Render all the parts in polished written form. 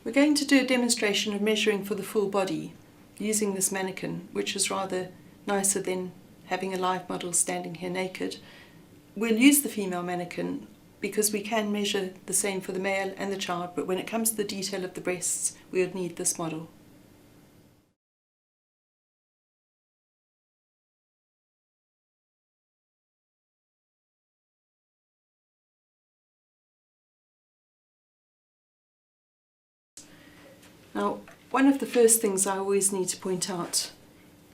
We're going to do a demonstration of measuring for the full body using this mannequin, which is rather nicer than having a live model standing here naked. We'll use the female mannequin because we can measure the same for the male and the child, but when it comes to the detail of the breasts, we would need this model. Now, one of the first things I always need to point out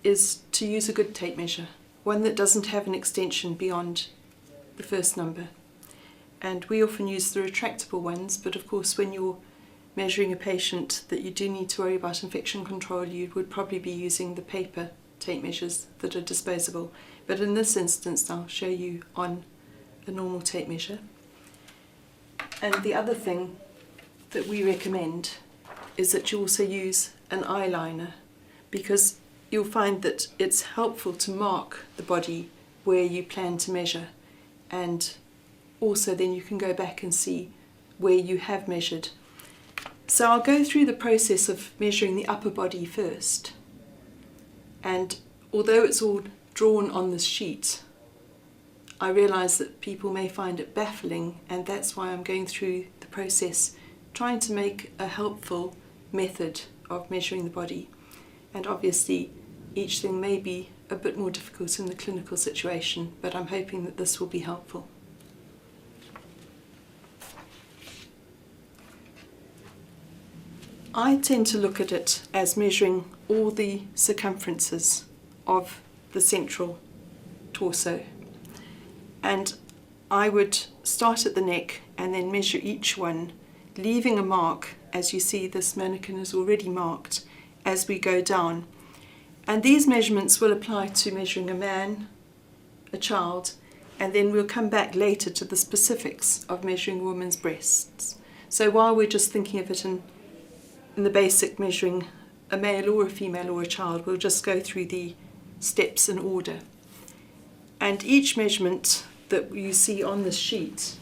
is to use a good tape measure, one that doesn't have an extension beyond the first number. And we often use the retractable ones, but of course when you're measuring a patient that you do need to worry about infection control, you would probably be using the paper tape measures that are disposable. But in this instance, I'll show you on a normal tape measure. And the other thing that we recommend is that you also use an eyeliner, because you'll find that it's helpful to mark the body where you plan to measure, and also then you can go back and see where you have measured. So I'll go through the process of measuring the upper body first, and although it's all drawn on this sheet, I realise that people may find it baffling, and that's why I'm going through the process trying to make a helpful method of measuring the body. And obviously each thing may be a bit more difficult in the clinical situation, but I'm hoping that this will be helpful. I tend to look at it as measuring all the circumferences of the central torso, and I would start at the neck and then measure each one, leaving a mark. As you see, this mannequin is already marked as we go down. And these measurements will apply to measuring a man, a child, and then we'll come back later to the specifics of measuring a woman's breasts. So while we're just thinking of it in the basic measuring a male or a female or a child, we'll just go through the steps in order. And each measurement that you see on this sheet,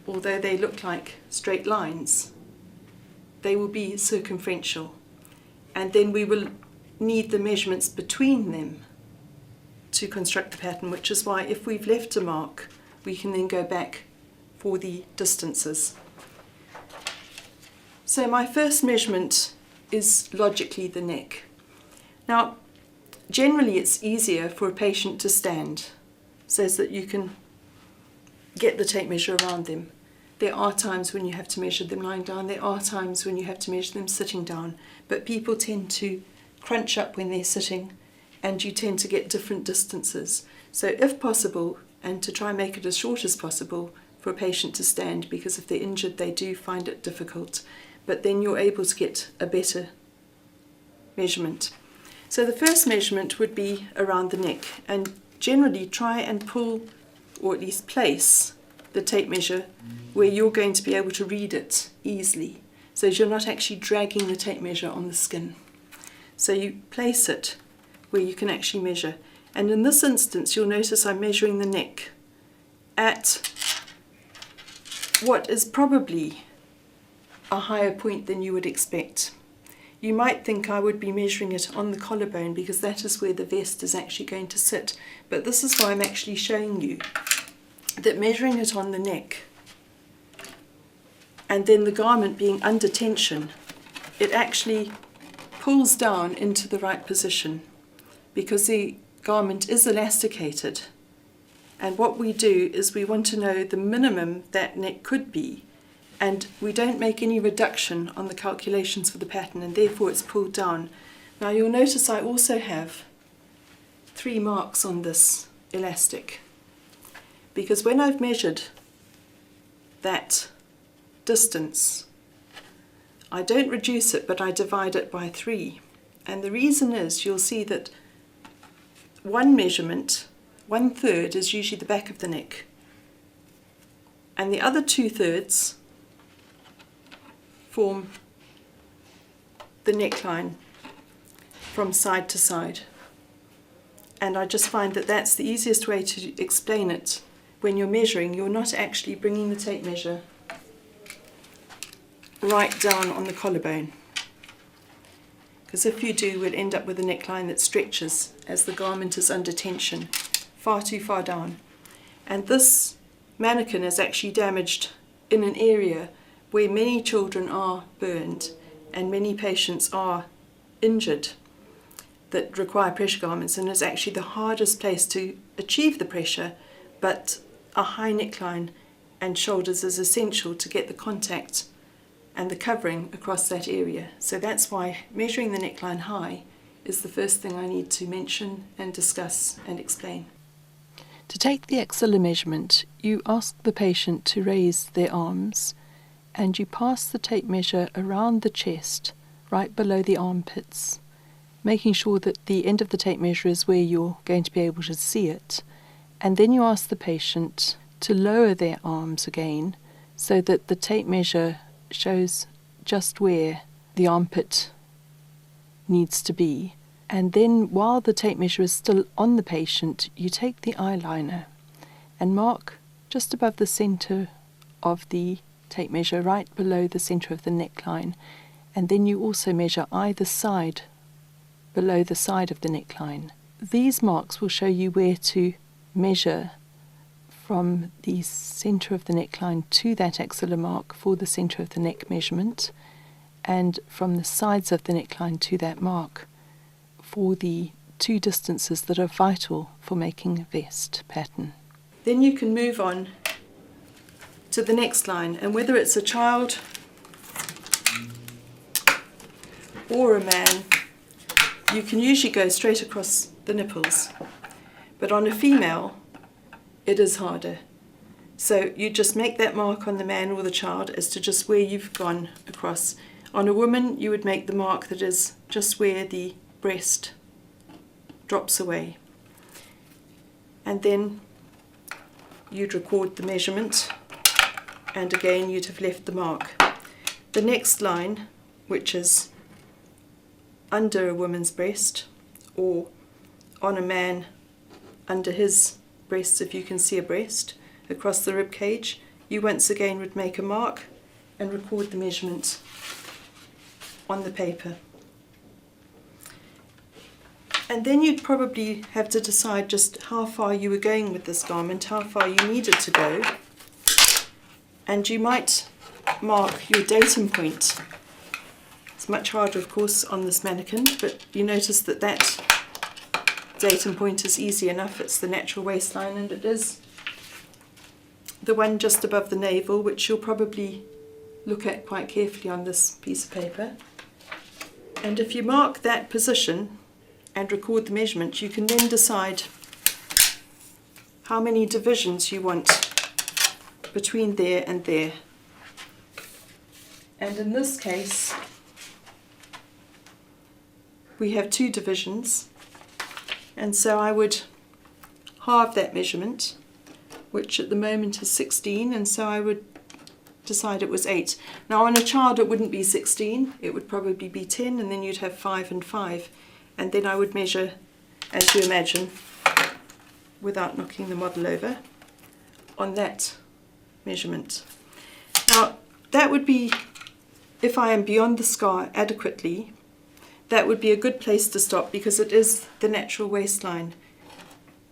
although they look like straight lines, they will be circumferential, and then we will need the measurements between them to construct the pattern, which is why if we've left a mark, we can then go back for the distances. So my first measurement is logically the neck. Now, generally it's easier for a patient to stand so that you can get the tape measure around them. There are times when you have to measure them lying down, there are times when you have to measure them sitting down, but people tend to crunch up when they're sitting, and you tend to get different distances. So if possible, and to try and make it as short as possible for a patient to stand, because if they're injured they do find it difficult, but then you're able to get a better measurement. So the first measurement would be around the neck, and generally try and pull, or at least place, the tape measure where you're going to be able to read it easily, so you're not actually dragging the tape measure on the skin. So you place it where you can actually measure. And in this instance, you'll notice I'm measuring the neck at what is probably a higher point than you would expect. You might think I would be measuring it on the collarbone because that is where the vest is actually going to sit, but this is why I'm actually showing you that measuring it on the neck and then the garment being under tension, it actually pulls down into the right position because the garment is elasticated, and what we do is we want to know the minimum that neck could be, and we don't make any reduction on the calculations for the pattern, and therefore it's pulled down. Now you'll notice I also have 3 marks on this elastic, because when I've measured that distance, I don't reduce it, but I divide it by 3. And the reason is, you'll see that one measurement, 1/3, is usually the back of the neck, and the other 2/3 form the neckline from side to side. And I just find that that's the easiest way to explain it. When you're measuring, you're not actually bringing the tape measure right down on the collarbone. Because if you do, we'll end up with a neckline that stretches as the garment is under tension, far too far down. And this mannequin is actually damaged in an area where many children are burned and many patients are injured that require pressure garments, and is actually the hardest place to achieve the pressure, but a high neckline and shoulders is essential to get the contact and the covering across that area. So that's why measuring the neckline high is the first thing I need to mention and discuss and explain. To take the axilla measurement, you ask the patient to raise their arms and you pass the tape measure around the chest, right below the armpits, making sure that the end of the tape measure is where you're going to be able to see it. And then you ask the patient to lower their arms again so that the tape measure shows just where the armpit needs to be. And then while the tape measure is still on the patient, you take the eyeliner and mark just above the center of the tape measure, right below the center of the neckline. And then you also measure either side below the side of the neckline. These marks will show you where to measure from the center of the neckline to that axilla mark for the center of the neck measurement, and from the sides of the neckline to that mark for the two distances that are vital for making a vest pattern. Then you can move on to the next line, and whether it's a child or a man, you can usually go straight across the nipples, but on a female it is harder. So you just make that mark on the man or the child as to just where you've gone across. On a woman, you would make the mark that is just where the breast drops away. And then you'd record the measurement, and again you'd have left the mark. The next line, which is under a woman's breast, or on a man under his breast, if you can see a breast, across the rib cage, you once again would make a mark and record the measurement on the paper. And then you'd probably have to decide just how far you were going with this garment, how far you needed to go, and you might mark your datum point. It's much harder, of course, on this mannequin, but you notice that that datum point is easy enough. It's the natural waistline, and it is the one just above the navel, which you'll probably look at quite carefully on this piece of paper. And if you mark that position and record the measurement, you can then decide how many divisions you want between there and there. And in this case, we have 2 divisions, and so I would halve that measurement, which at the moment is 16, and so I would decide it was 8. Now on a child it wouldn't be 16, it would probably be 10, and then you'd have 5 and 5, and then I would measure, as you imagine, without knocking the model over, on that measurement. Now that would be, if I am beyond the scar adequately, that would be a good place to stop, because it is the natural waistline,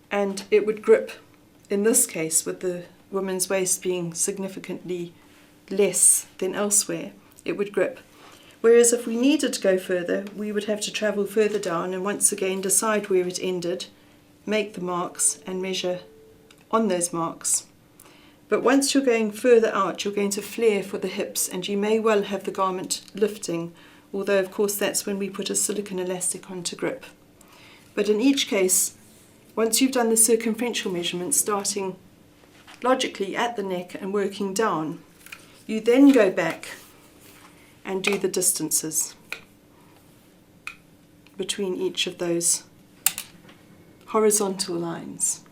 and it would grip, in this case with the woman's waist being significantly less than elsewhere, it would grip. Whereas if we needed to go further, we would have to travel further down and once again decide where it ended, make the marks and measure on those marks. But once you're going further out, you're going to flare for the hips, and you may well have the garment lifting, although of course that's when we put a silicone elastic on to grip. But in each case, once you've done the circumferential measurement, starting logically at the neck and working down, you then go back and do the distances between each of those horizontal lines.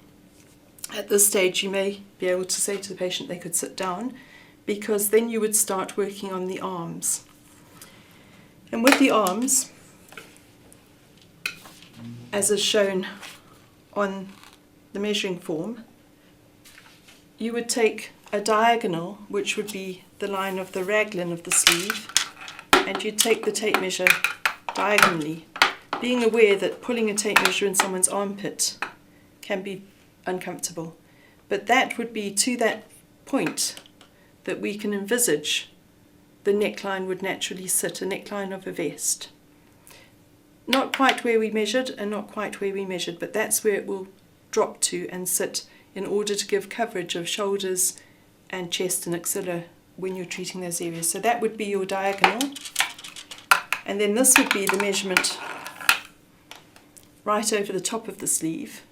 At this stage you may be able to say to the patient they could sit down, because then you would start working on the arms. And with the arms, as is shown on the measuring form, you would take a diagonal, which would be the line of the raglan of the sleeve, and you take the tape measure diagonally, being aware that pulling a tape measure in someone's armpit can be uncomfortable. But that would be to that point that we can envisage the neckline would naturally sit, a neckline of a vest. Not quite where we measured and not quite where we measured, but that's where it will drop to and sit in order to give coverage of shoulders and chest and axilla when you're treating those areas. So that would be your diagonal, and then this would be the measurement right over the top of the sleeve,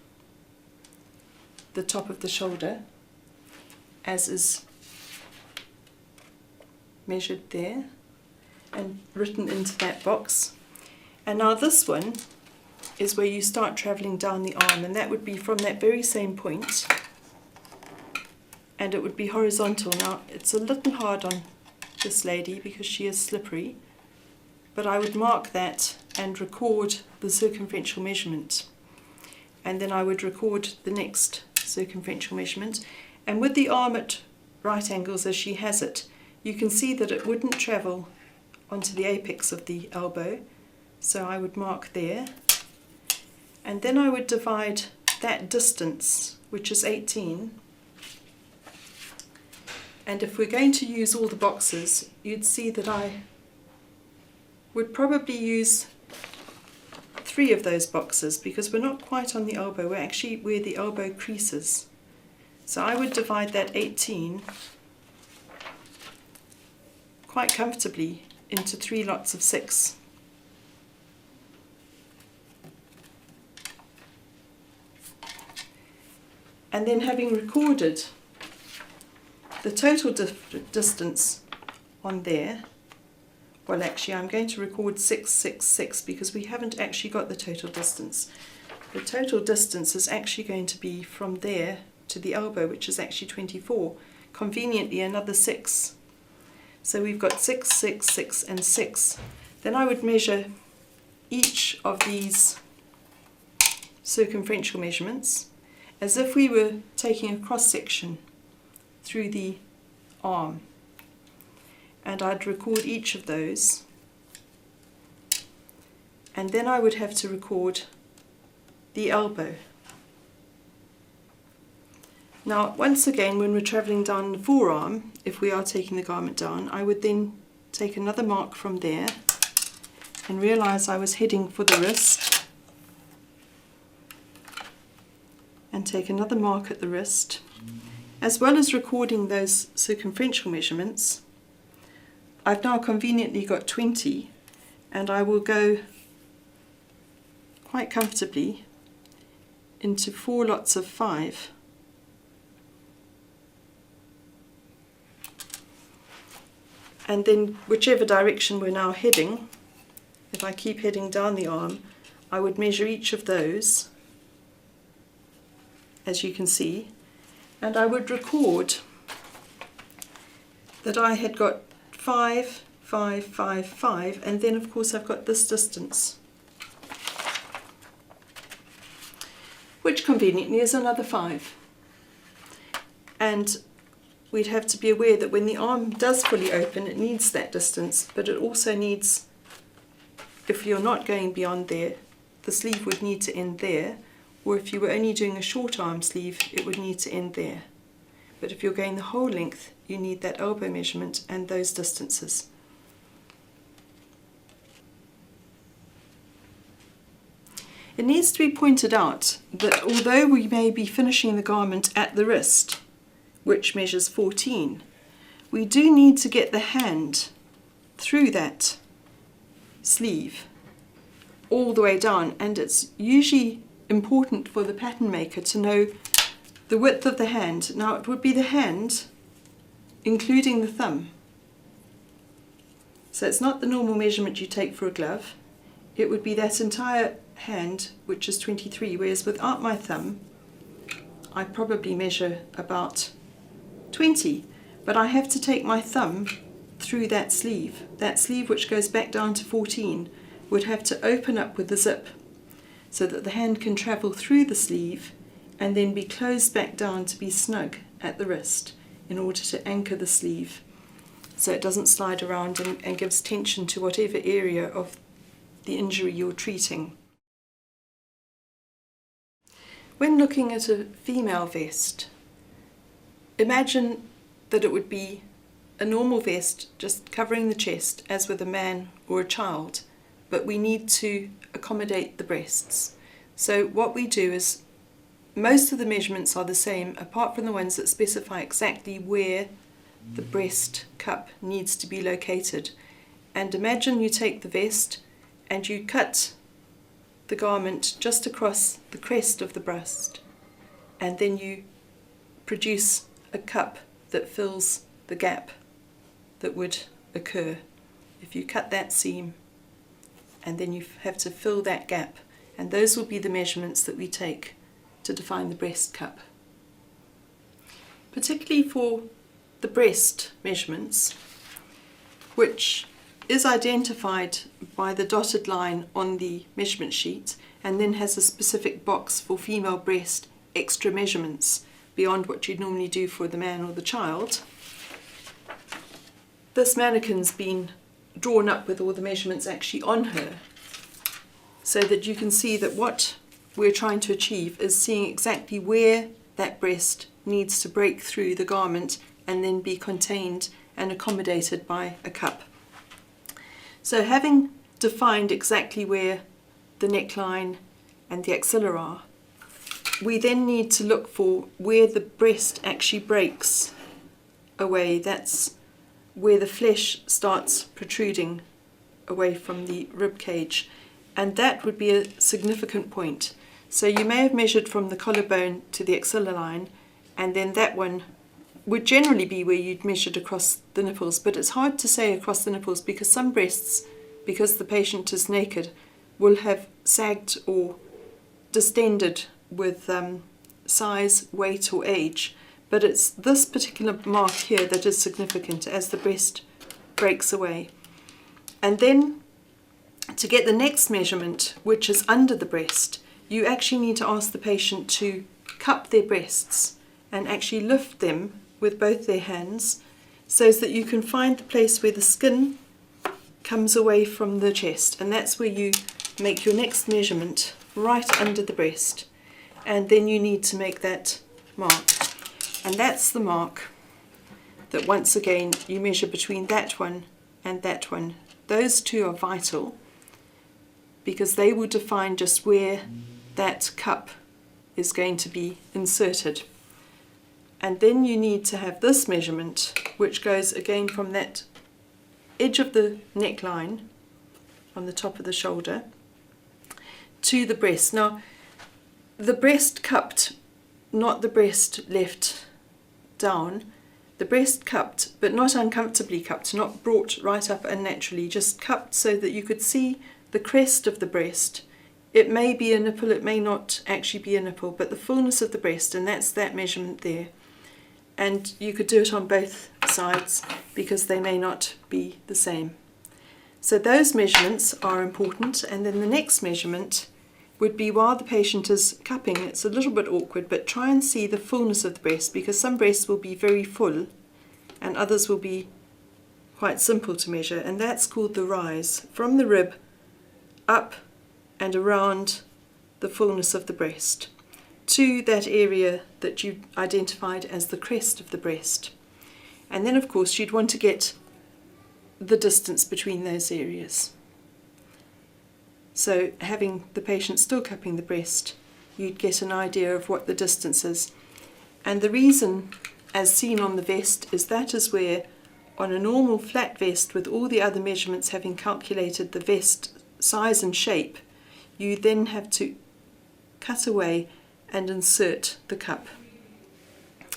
the top of the shoulder, as is measured there and written into that box. And now this one is where you start travelling down the arm, and that would be from that very same point, and it would be horizontal. Now it's a little hard on this lady because she is slippery, but I would mark that and record the circumferential measurement, and then I would record the next circumferential measurement. And with the arm at right angles as she has it, you can see that it wouldn't travel onto the apex of the elbow, so I would mark there, and then I would divide that distance, which is 18, and if we're going to use all the boxes, you'd see that I would probably use 3 of those boxes, because we're not quite on the elbow, we're actually where the elbow creases. So I would divide that 18 quite comfortably into 3 lots of 6. And then, having recorded the total distance on there, well, actually I'm going to record 6, 6, 6 because we haven't actually got the total distance. The total distance is actually going to be from there to the elbow, which is actually 24. Conveniently, another 6. So we've got 6, 6, 6 and 6. Then I would measure each of these circumferential measurements as if we were taking a cross section through the arm, and I'd record each of those, and then I would have to record the elbow. Now once again, when we're travelling down the forearm, if we are taking the garment down, I would then take another mark from there and realise I was heading for the wrist, and take another mark at the wrist. As well as recording those circumferential measurements, I've now conveniently got 20, and I will go quite comfortably into 4 lots of 5. And then whichever direction we're now heading, if I keep heading down the arm, I would measure each of those, as you can see, and I would record that I had got 5, 5, 5, 5, and then of course I've got this distance, which conveniently is another 5. And we'd have to be aware that when the arm does fully open, it needs that distance, but it also needs, if you're not going beyond there, the sleeve would need to end there, or if you were only doing a short arm sleeve, it would need to end there. But if you're going the whole length, you need that elbow measurement and those distances. It needs to be pointed out that although we may be finishing the garment at the wrist, which measures 14, we do need to get the hand through that sleeve all the way down, and it's usually important for the pattern maker to know the width of the hand. Now it would be the hand including the thumb, so it's not the normal measurement you take for a glove, it would be that entire hand, which is 23, whereas without my thumb I probably measure about 20, but I have to take my thumb through that sleeve which goes back down to 14 would have to open up with a zip so that the hand can travel through the sleeve and then be closed back down to be snug at the wrist in order to anchor the sleeve. so it doesn't slide around and gives tension to whatever area of the injury you're treating. When looking at a female vest, imagine that it would be a normal vest just covering the chest as with a man or a child, but we need to accommodate the breasts. So what we do is, most of the measurements are the same apart from the ones that specify exactly where the breast cup needs to be located. And imagine you take the vest and you cut the garment just across the crest of the breast, and then you produce a cup that fills the gap that would occur if you cut that seam, and then you have to fill that gap, and those will be the measurements that we take to define the breast cup. Particularly for the breast measurements, which is identified by the dotted line on the measurement sheet and then has a specific box for female breast extra measurements beyond what you'd normally do for the man or the child. This mannequin's been drawn up with all the measurements actually on her, so that you can see that what we're trying to achieve is seeing exactly where that breast needs to break through the garment and then be contained and accommodated by a cup. So having defined exactly where the neckline and the axilla are, we then need to look for where the breast actually breaks away. That's where the flesh starts protruding away from the rib cage, and that would be a significant point. So you may have measured from the collarbone to the axilla line, and then that one would generally be where you'd measured across the nipples, but it's hard to say across the nipples because some breasts, because the patient is naked, will have sagged or distended with size, weight or age. But it's this particular mark here that is significant as the breast breaks away. And then to get the next measurement, which is under the breast, you actually need to ask the patient to cup their breasts and actually lift them with both their hands so that you can find the place where the skin comes away from the chest, and that's where you make your next measurement, right under the breast. And then you need to make that mark, and that's the mark that once again you measure between that one and that one. Those two are vital because they will define just where that cup is going to be inserted. And then you need to have this measurement, which goes again from that edge of the neckline on the top of the shoulder to the breast. Now, the breast cupped, not the breast left down, the breast cupped, but not uncomfortably cupped, not brought right up unnaturally, just cupped so that you could see the crest of the breast. It may be a nipple, it may not actually be a nipple, but the fullness of the breast, and that's that measurement there. And you could do it on both sides because they may not be the same. So those measurements are important, and then the next measurement would be while the patient is cupping. It's a little bit awkward, but try and see the fullness of the breast, because some breasts will be very full and others will be quite simple to measure, and that's called the rise from the rib up and around the fullness of the breast to that area that you identified as the crest of the breast. And then of course you'd want to get the distance between those areas. So having the patient still cupping the breast, you'd get an idea of what the distance is. And the reason, as seen on the vest, is that is where on a normal flat vest with all the other measurements having calculated the vest size and shape, you then have to cut away and insert the cup.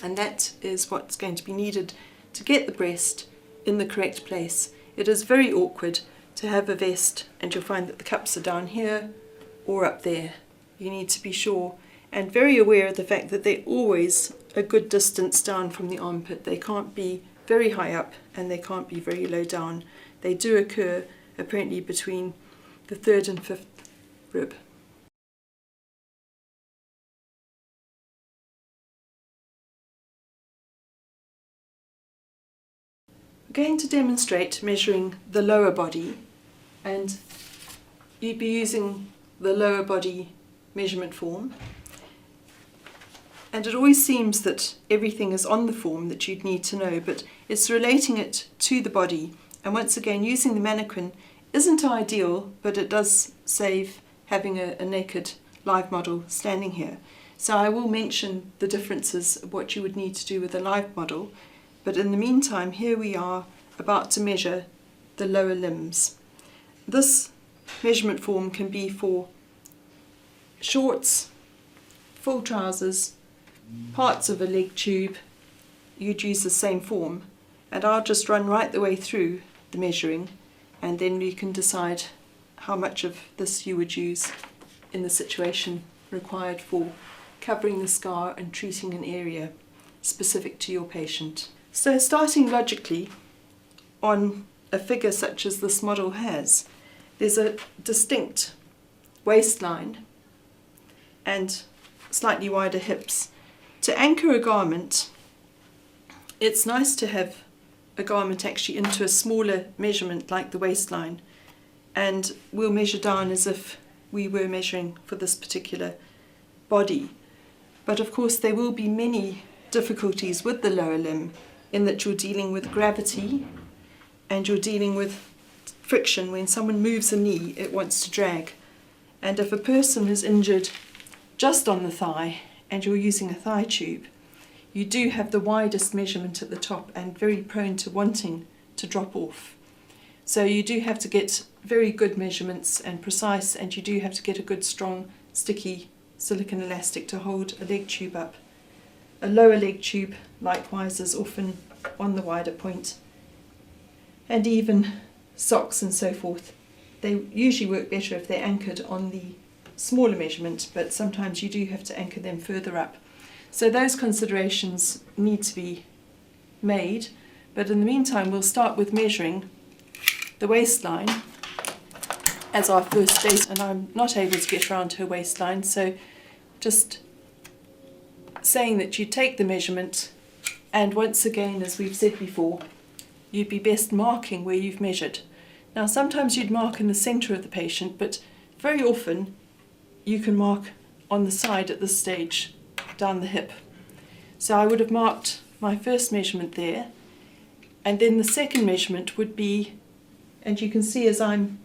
And that is what's going to be needed to get the breast in the correct place. It is very awkward to have a vest and you'll find that the cups are down here or up there. You need to be sure and very aware of the fact that they're always a good distance down from the armpit. They can't be very high up and they can't be very low down. They do occur apparently between the third and fifth rib. We're going to demonstrate measuring the lower body, and you'd be using the lower body measurement form. And it always seems that everything is on the form that you'd need to know, but it's relating it to the body. And once again, using the mannequin isn't ideal, but it does save having a naked live model standing here. So I will mention the differences of what you would need to do with a live model, but in the meantime, here we are about to measure the lower limbs. This measurement form can be for shorts, full trousers, parts of a leg tube. You'd use the same form, and I'll just run right the way through the measuring, and then you can decide how much of this you would use in the situation required for covering the scar and treating an area specific to your patient. So starting logically on a figure such as this model has, there's a distinct waistline and slightly wider hips. To anchor a garment, it's nice to have a garment actually into a smaller measurement like the waistline, and we'll measure down as if we were measuring for this particular body. But of course there will be many difficulties with the lower limb in that you're dealing with gravity and you're dealing with friction. When someone moves a knee, it wants to drag. And if a person is injured just on the thigh and you're using a thigh tube, you do have the widest measurement at the top and very prone to wanting to drop off. So you do have to get very good measurements and precise, and you do have to get a good strong sticky silicone elastic to hold a leg tube up. A lower leg tube likewise is often on the wider point, and even socks and so forth. They usually work better if they're anchored on the smaller measurement, but sometimes you do have to anchor them further up. So those considerations need to be made, but in the meantime we'll start with measuring the waistline as our first date, and I'm not able to get around her waistline, so just saying that you take the measurement, and once again, as we've said before, you'd be best marking where you've measured. Now sometimes you'd mark in the centre of the patient, but very often you can mark on the side at this stage, down the hip. So I would have marked my first measurement there, and then the second measurement would be, and you can see as I'm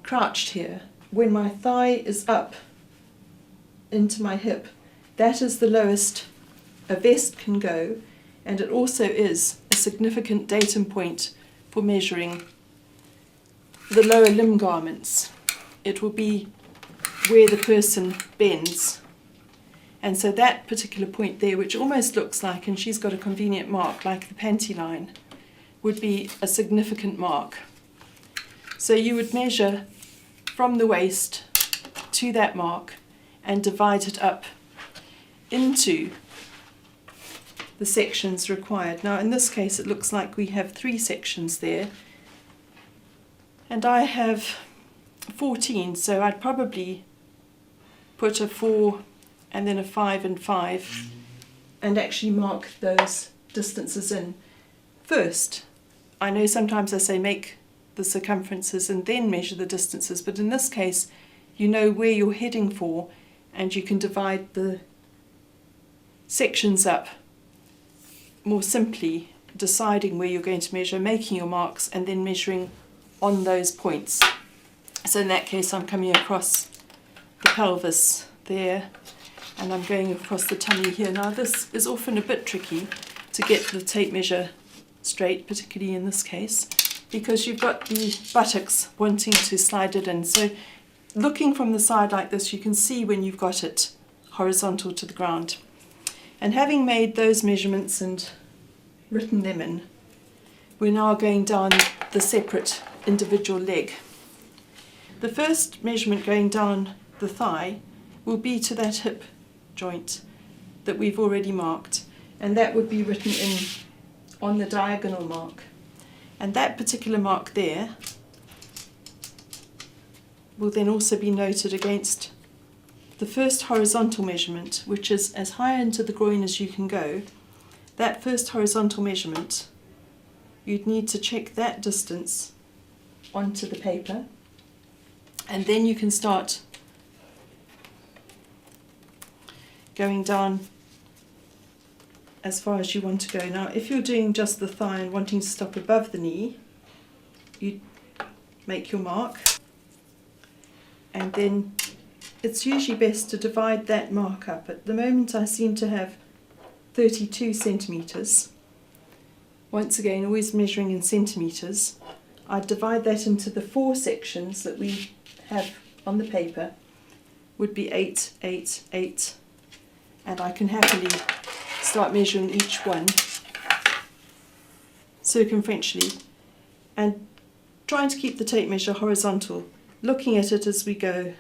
crouched here, when my thigh is up into my hip, that is the lowest a vest can go, and it also is a significant datum point for measuring the lower limb garments. It will be where the person bends. And so that particular point there, which almost looks like, and she's got a convenient mark like the panty line, would be a significant mark. So you would measure from the waist to that mark and divide it up into the sections required. Now in this case it looks like we have 3 sections there, and I have 14, so I'd probably put a 4 and then a 5 and 5 and actually mark those distances in first. I know sometimes I say make the circumferences and then measure the distances, but in this case you know where you're heading for, and you can divide the sections up more simply, deciding where you're going to measure, making your marks, and then measuring on those points. So in that case I'm coming across the pelvis there, and I'm going across the tummy here. Now this is often a bit tricky to get the tape measure straight, particularly in this case, because you've got the buttocks wanting to slide it in. So looking from the side like this, you can see when you've got it horizontal to the ground. And having made those measurements and written them in, we're now going down the separate individual leg. The first measurement going down the thigh will be to that hip joint that we've already marked, and that would be written in on the diagonal mark. And that particular mark there will then also be noted against the first horizontal measurement, which is as high into the groin as you can go. That first horizontal measurement you'd need to check that distance onto the paper, and then you can start going down as far as you want to go. Now, if you're doing just the thigh and wanting to stop above the knee, you make your mark, and then it's usually best to divide that mark up. At the moment I seem to have 32 centimetres. Once again, always measuring in centimetres. I divide that into the 4 sections that we have on the paper, would be 8, 8, 8, and I can happily start measuring each one circumferentially and trying to keep the tape measure horizontal, looking at it as we go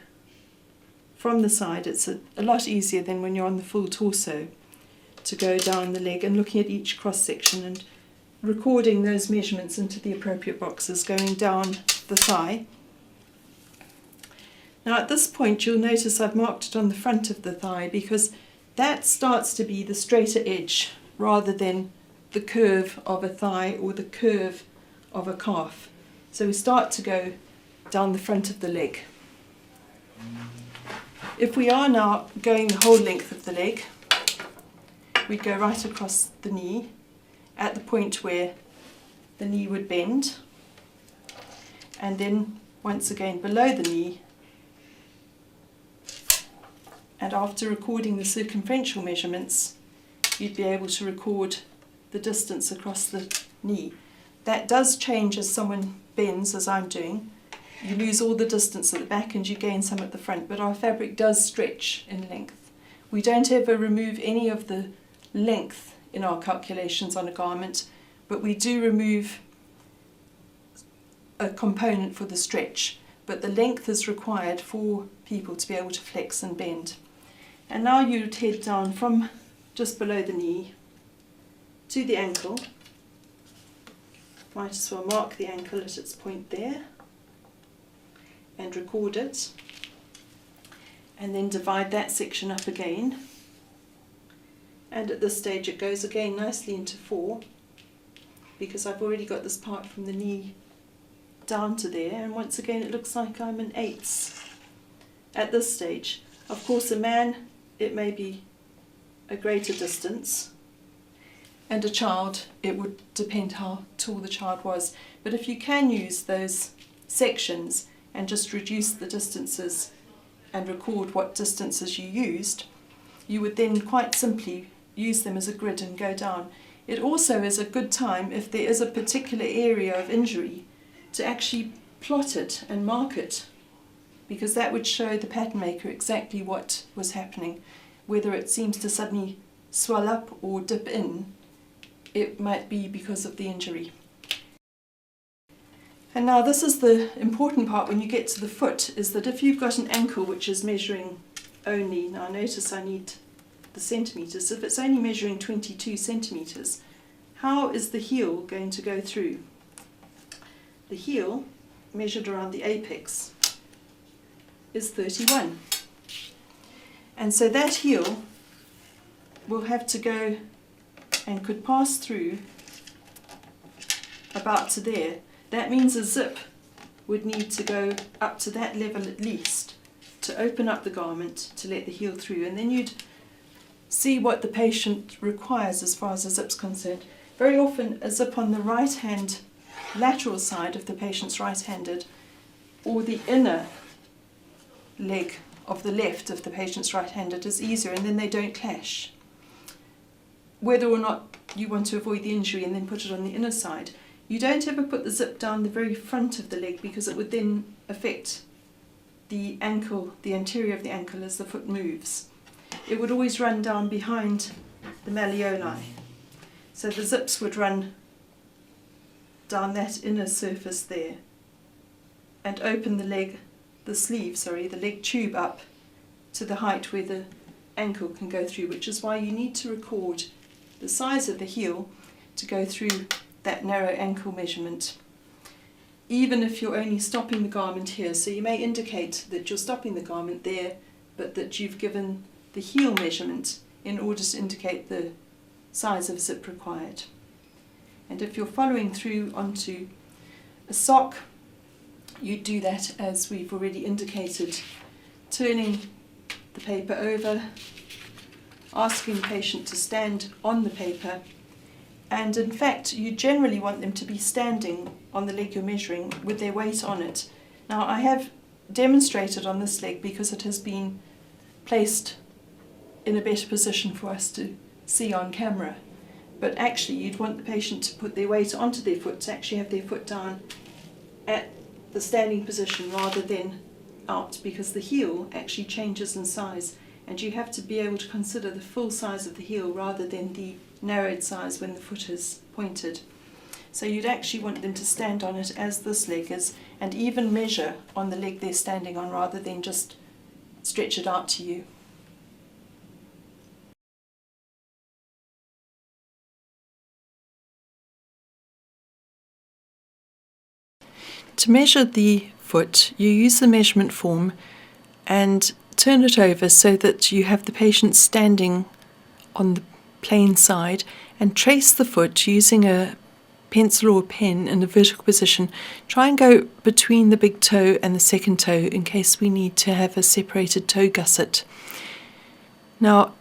from the side. It's a lot easier than when you're on the full torso to go down the leg and looking at each cross section and recording those measurements into the appropriate boxes, going down the thigh. Now at this point you'll notice I've marked it on the front of the thigh because that starts to be the straighter edge rather than the curve of a thigh or the curve of a calf. So we start to go down the front of the leg. If we are now going the whole length of the leg, we go right across the knee at the point where the knee would bend, and then once again below the knee, and after recording the circumferential measurements you'd be able to record the distance across the knee. That does change as someone bends, as I'm doing. You lose all the distance at the back and you gain some at the front, but our fabric does stretch in length. We don't ever remove any of the length in our calculations on a garment, but we do remove a component for the stretch, but the length is required for people to be able to flex and bend. And now you'd head down from just below the knee to the ankle. Might as well mark the ankle at its point there and record it, and then divide that section up again, and at this stage it goes again nicely into 4 because I've already got this part from the knee down to there, and once again it looks like I'm in 8s at this stage. Of course a man, it may be a greater distance, and a child it would depend how tall the child was, but if you can use those sections and just reduce the distances and record what distances you used, you would then quite simply use them as a grid and go down. It also is a good time, if there is a particular area of injury, to actually plot it and mark it, because that would show the pattern maker exactly what was happening. Whether it seems to suddenly swell up or dip in, it might be because of the injury. And now this is the important part when you get to the foot, is that if you've got an ankle which is measuring only, now notice I need the centimetres, if it's only measuring 22 centimetres, how is the heel going to go through? The heel, measured around the apex, is 31. And so that heel will have to go and could pass through about to there. That means a zip would need to go up to that level at least to open up the garment to let the heel through, and then you'd see what the patient requires as far as a zip's concerned. Very often a zip on the right hand lateral side if the patient's right-handed, or the inner leg of the left if the patient's right-handed is easier, and then they don't clash. Whether or not you want to avoid the injury and then put it on the inner side, you don't ever put the zip down the very front of the leg because it would then affect the ankle, the anterior of the ankle as the foot moves. It would always run down behind the malleoli. So the zips would run down that inner surface there and open the leg, the leg tube up to the height where the ankle can go through, which is why you need to record the size of the heel to go through that narrow ankle measurement, even if you're only stopping the garment here. So you may indicate that you're stopping the garment there, but that you've given the heel measurement in order to indicate the size of zip required. And if you're following through onto a sock, you do that as we've already indicated, turning the paper over, asking the patient to stand on the paper, and in fact you generally want them to be standing on the leg you're measuring with their weight on it. Now I have demonstrated on this leg because it has been placed in a better position for us to see on camera, but actually you'd want the patient to put their weight onto their foot, to actually have their foot down at the standing position rather than out, because the heel actually changes in size and you have to be able to consider the full size of the heel rather than the narrowed size when the foot is pointed. So you'd actually want them to stand on it as this leg is, and even measure on the leg they're standing on rather than just stretch it out to you. To measure the foot, you use the measurement form and turn it over so that you have the patient standing on the plain side, and trace the foot using a pencil or a pen in a vertical position. Try and go between the big toe and the second toe in case we need to have a separated toe gusset. Now,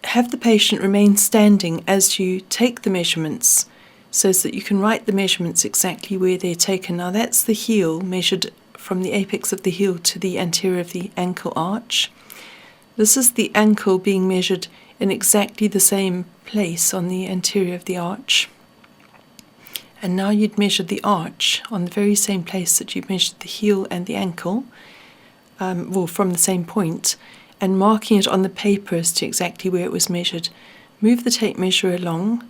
have the patient remain standing as you take the measurements so that you can write the measurements exactly where they're taken. Now that's the heel measured from the apex of the heel to the anterior of the ankle arch. This is the ankle being measured in exactly the same place on the anterior of the arch. And now you'd measure the arch on the very same place that you measured the heel and the ankle, from the same point, and marking it on the paper as to exactly where it was measured. Move the tape measure along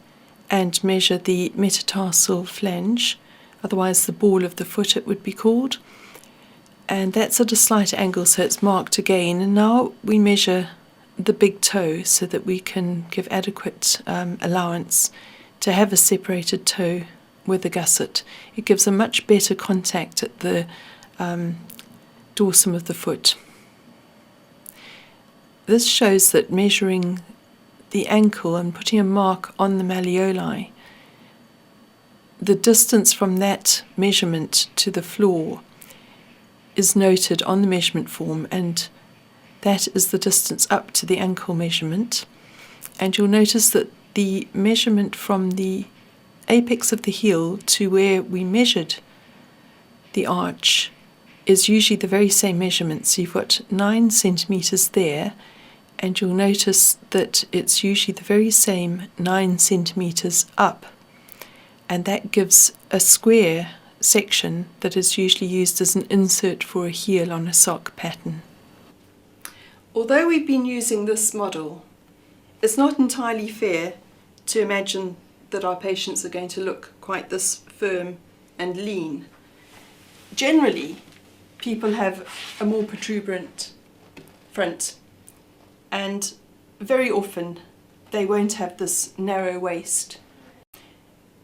and measure the metatarsal flange, otherwise the ball of the foot it would be called. And that's at a slight angle, so it's marked again. And now we measure the big toe so that we can give adequate allowance to have a separated toe with a gusset. It gives a much better contact at the dorsum of the foot. This shows that measuring the ankle and putting a mark on the malleoli, the distance from that measurement to the floor is noted on the measurement form, and that is the distance up to the ankle measurement. And you'll notice that the measurement from the apex of the heel to where we measured the arch is usually the very same measurement. So you've got 9 centimetres there, and you'll notice that it's usually the very same 9 centimetres up, and that gives a square section that is usually used as an insert for a heel on a sock pattern. Although we've been using this model, it's not entirely fair to imagine that our patients are going to look quite this firm and lean. Generally, people have a more protuberant front, and very often they won't have this narrow waist.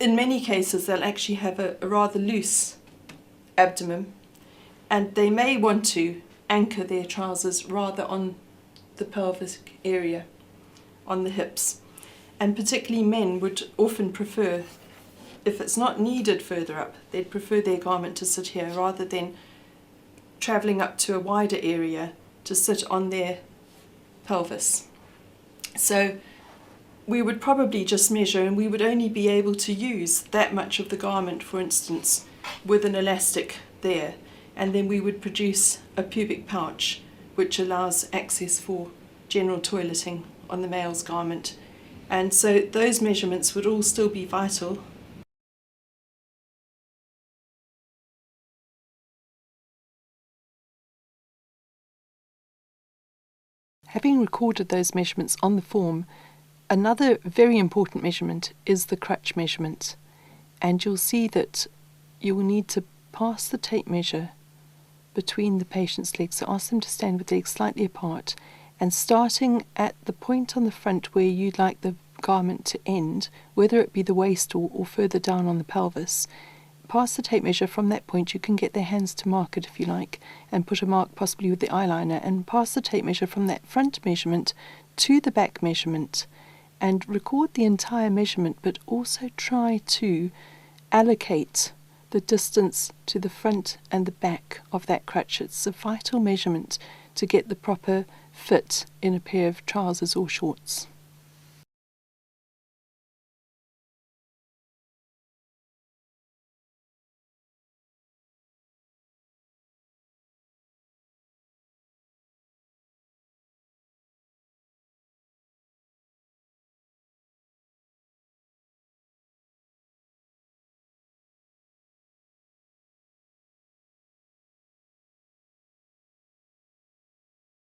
In many cases they'll actually have a rather loose abdomen, and they may want to anchor their trousers rather on the pelvic area, on the hips. And particularly men would often prefer, if it's not needed further up, they'd prefer their garment to sit here rather than travelling up to a wider area to sit on their pelvis. So we would probably just measure, and we would only be able to use that much of the garment, for instance, with an elastic there, and then we would produce a pubic pouch which allows access for general toileting on the male's garment. And so those measurements would all still be vital. Having recorded those measurements on the form, another very important measurement is the crutch measurement. And you'll see that you will need to pass the tape measure between the patient's legs. So ask them to stand with legs slightly apart, and starting at the point on the front where you'd like the garment to end, whether it be the waist or further down on the pelvis, pass the tape measure from that point. You can get their hands to mark it if you like, and put a mark possibly with the eyeliner, and pass the tape measure from that front measurement to the back measurement, and record the entire measurement, but also try to allocate the distance to the front and the back of that crutch. It's a vital measurement to get the proper fit in a pair of trousers or shorts.